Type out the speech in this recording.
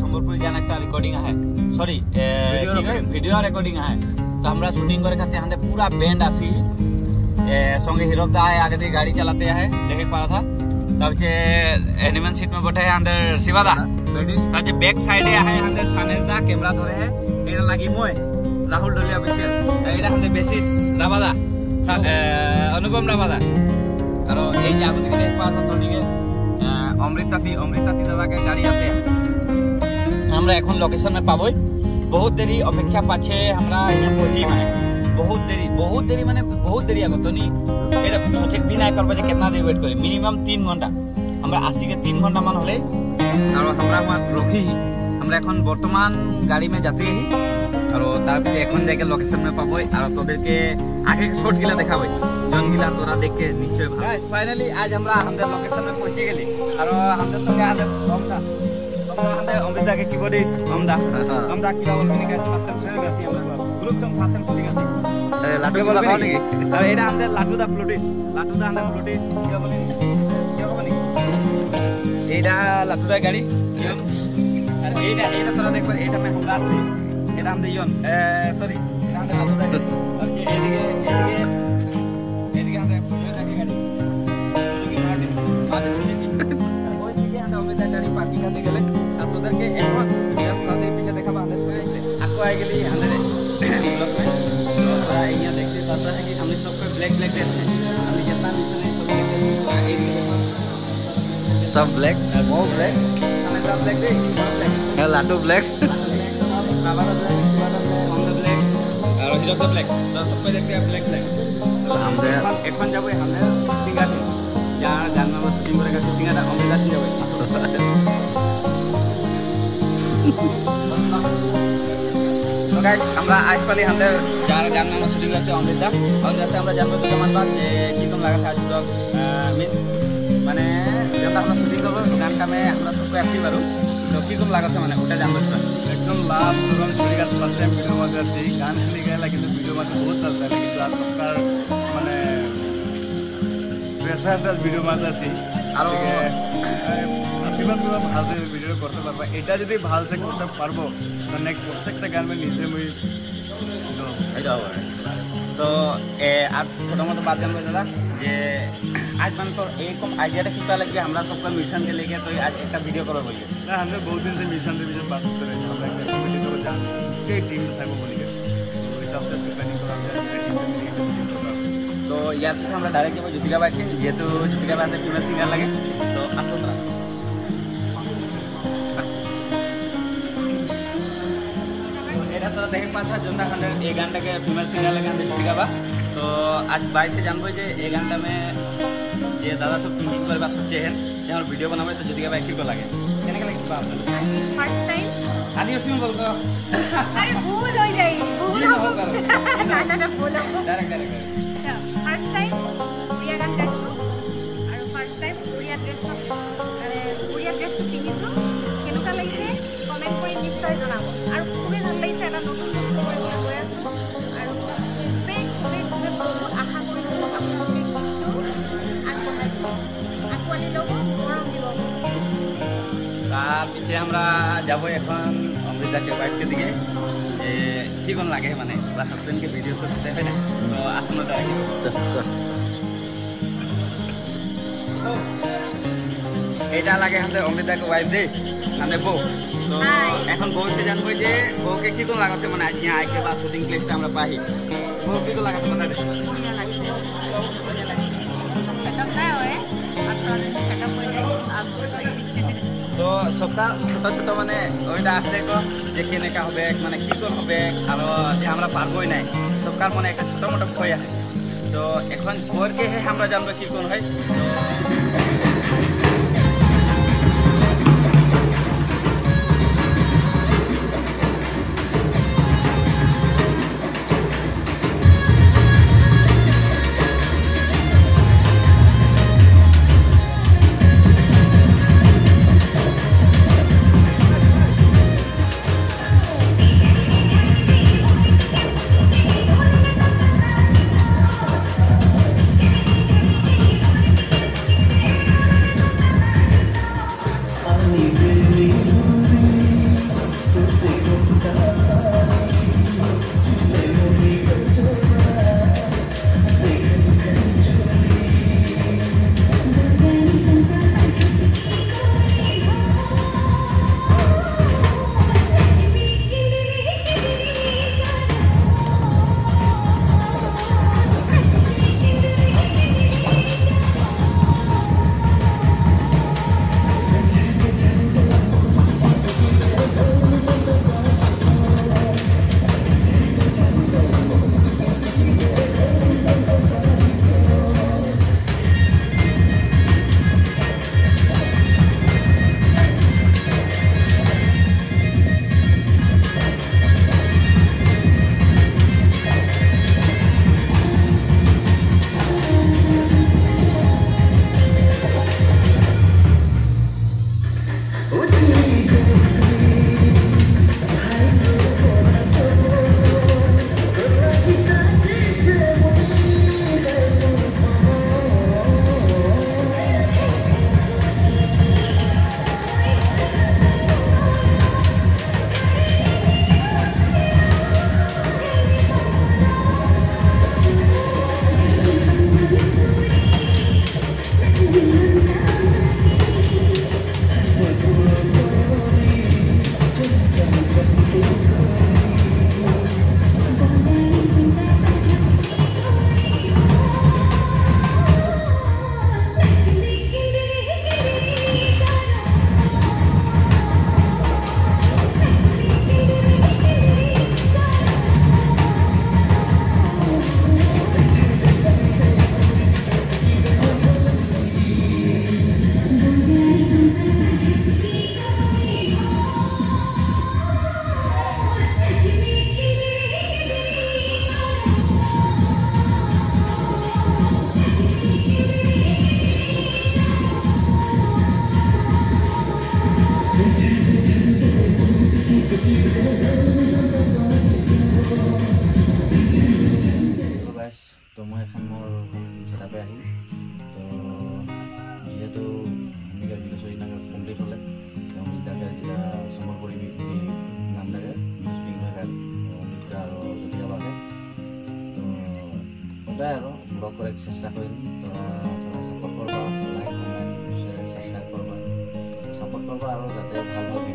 সম্বলপুর जान একটা রেকর্ডিং है सॉरी वीडियो रिकॉर्डिंग है तो हमरा शूटिंग करे खातिर हमने पूरा बैंड आसी संगे हीरो दा है आगे दी गाड़ी चलाते हैं देखे पा था तब जे एनिमल सीट में बैठे हैं अंदर शिवादा तब जे बैक साइड है अंदर सनेश दा कैमरा धरे है एरा लागी मोय राहुल डोलिया ऑफिशियल एरा हमने बेसिस राबादा अनुपम राबादा और এই যে আগে দেখ পা था तो दिके অমৃতাতি দাদা के गाड़ी आते हैं আমরা এখন লোকেশন में पाबोई बहुत देरी अपेक्षा पाछे हमरा यहाँ पहुंची माने बहुत देरी माने बहुत देरी आगो तो नहीं एटा सचेक भी नहीं करबा जे कितना देर वेट करे मिनिमम 3 घंटा हमरा आसी के 3 घंटा मान होले और हमरा वहां रखी हमरा এখন বর্তমান गाड़ी में जाते ही और तार पे এখন जाके लोकेशन में पाबोई और तोদের के आगे के शॉट गिला देखाबोई जन गिला तोरा देख के निश्चय गाइस फाइनली आज हमरा हमदे लोकेशन में पहुंची गेली और हमदे संगे आदे हमदा अमृता के कीबोर्डिस्ट हमदा की बोलबी गाइस फास्ट टाइम गासी हमरा ग्रुप सम फास्ट टाइम सुनी गासी लाटू लगाओ नी और एटा हमदे लाटू दा फ्लूटिस्ट क्या बोली एटा लाटू दा गाड़ी और एटा तोरा देख एटा में हमरा आसी एटा हमदे यन सॉरी एटा हमदे लाटू दा और के एदिके हमदे फ्लूटिस्ट की गाड़ी की मार्टिन आदे सुनी ওই দিকে আমরা অমৃতা গাড়ি পার্কিং করতে গেলে আর তোদেরকে এখন জাস্ট তাদের পিছে দেখাবো আমরা সরে এসে আকো আই গেলি আমাদের ब्लॉग में तो थोड़ा यहाँ देखते पाता है कि हमने सब पे ब्लैक ड्रेस में हमने जितना मिशन है सब ब्लैक वो ब्लैक हमें सब ब्लैक दे ब्लैक है लाडू ब्लैक बाबा ब्लैक हम ब्लैक और हीरो का ब्लैक तो सब पे देखते हैं ब्लैक हमने এখন যাব हमने सिंगार यार जानना बस शूटिंग करेगा सिंगार अमृता से যাব तो गाइस আমরা आज পালি আমাদের যার গান নাম শুটিং আছে অমৃতা और जैसे আমরা জানবো তো কেমন বাদ যে কি কোন লাগা আছে ব্লগ মিন মানে যেটা আমরা শুটিং করব গানটা में আমরা সব আসি বারো তো কি কোন লাগা আছে মানে ওটা জানবো एकदम लास्ट सुरम छोड़ी का फर्स्ट टाइम वीडियो में आसी गान खाली गया लेकिन वीडियो में बहुत चलता है लेकिन आज सबका माने प्रेशर वीडियो में आसी और आशीर्वाद करब आज वीडियो करते पारबा এটা যদি ভালসে করতে পারবো তো নেক্সট প্রত্যেকটা গান में নিজে মই এটা হবে তো আর ছোট মতো बात जानबो दादा যে आज मन तो एकदम आइडियाটা কিটা লাগে আমরা सबका मिशन के लेके तो आज एक वीडियो करो बोलिए ना हमने बहुत दिन से मिशन के विषय बात करते रहे हमरा एक कमेटी करो जान के टीम से वो बोलिए तो हिसाब से प्लानिंग करा जाए टीम से मिलके तो यार तो हमरा डायरेक्ट के ज्योतिका बाई के ये तो ज्योतिका बाई फीमेल सिंगर लगे तो आसो ना एटा तो देख पाछा जोंदा खाने ए गानटा के फीमेल सिंगर लगे ज्योतिका बा तो आज बाई से जानबो जे ए गानटा में जे दादा सब थिंकिंग करबा सोचे हैं जे हम वीडियो बनाबे तो ज्योतिका बाई की को लागे केने के लागे बाप आज फर्स्ट टाइम आदिवासी में बोल दो अरे भूल हो जाई भूल हो ना भूल हो डायरेक्ट फर्स्ट टाइम उड़िया गान गाइছো और फर्स्ट टाइम उड़िया ड्रेस अरे उड़िया ड्रेस पिन्हिছো কেনেকা লাগিছে কমেন্ট কৰি নিশ্চয় জনাব আৰু খুবেই ভাল লাগিছে এটা নতুন বস্তু মই গৈ আছো আৰু খুবেই বহুত আশা কৰিছো আপোনালোকে কিছু আকোৱালি ল'ব মৰম দিব তার পিছে আমরা যাব এখন অমৃতা के वाइफ के दिखे কি কোন লাগে মানে ওরা হাজবেন্ড के वीडियो शूट देखे ना तो আসুন না এটা লাগে আমাদের অমৃতা के वाइफ दे আমাদের বউ তো এখন বউ সে জানবো যে বউকে কি কোন লাগাতে মানে আজ यहाँ आके बाद शूटिंग प्लेसটা আমরা পাই বউ কি কোন লাগাতে মানে बढ़िया লাগছে सेटअप না হয় আর সেটআপ হয়ে যায় आप तो सबका छोटा छोटा माने ओइटा আছে को যে কেনেকা হবে মানে কি কোন হবে আর যে আমরা পারবই নাই সবকার মনে একটা ছোট মোটো ভয় আছে তো এখন কোর কে আমরা জানবো কি কোন হয় সেটাপে আহিম তো যেহেতু এনেকৈ ভিডিঅ' চৰি কমপ্লিট হ'লে অমিতাকে যেতিয়া সম্বলপুৰী নাম থাকে মিউজিক থাকে অমিতা আৰু জটিয়াবাকে তো সদায় আৰু ব্লগ কৰাৰ চেষ্টা কৰিম তোৰা সাপোৰ্ট কৰবা লাইক কমেন্ট শেয়াৰ সাবস্ক্ৰাইব কৰবা সাপোৰ্ট কৰবা আৰু যাতে ভাল ভাল